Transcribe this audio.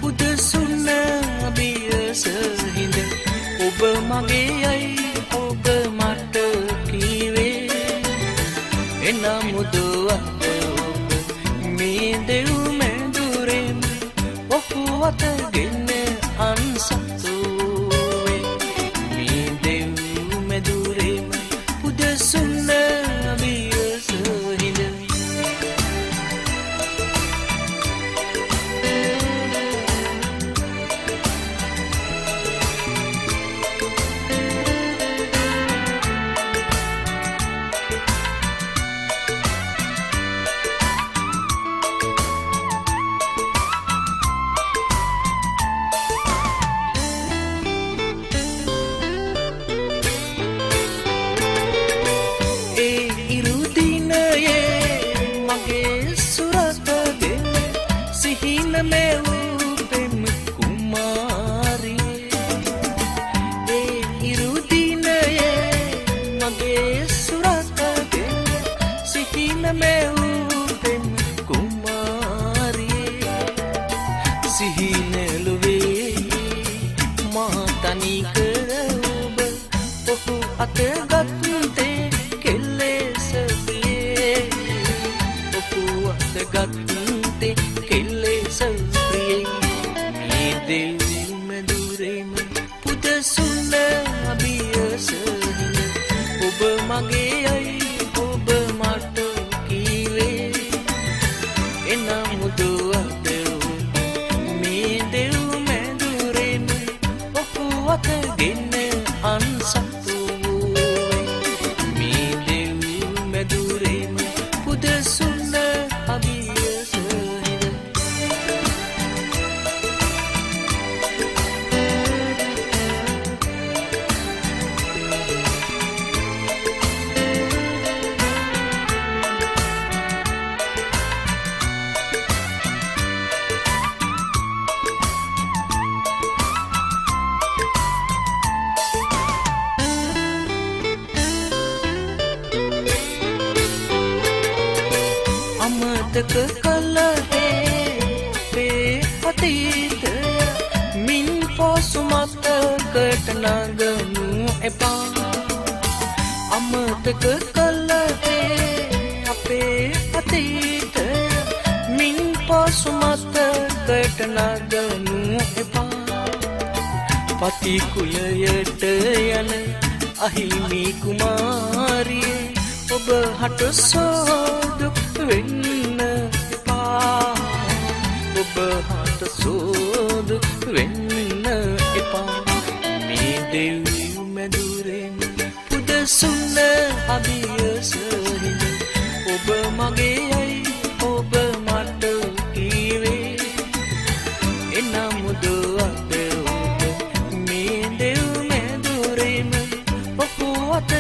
පුදසුන්න බියස හිඳ ඔබ මගේයි ඔබ මට කීවේ එනමුද අත ඔබ මේ දෙව් මැදුරෙන් ඔහු අතගෙන අන්සතුවේ මේ දෙව් මැදුරෙන් පුදසුන්න බියස හිඳ පති කුලයට යන අහිමි කුමාරියේ ඔබ හට සෝදුක් වෙන්න එපා ඔබ හට සෝදුක් වෙන්න එපා මේ දෙව් මැදුරෙන් පුදසුන්න අභියස හිඳ ඔබ මගේයි ඔබ මට කීවේ එනමුද අත ඔබ මේ දෙව් මැදුරෙන් ඔහු අත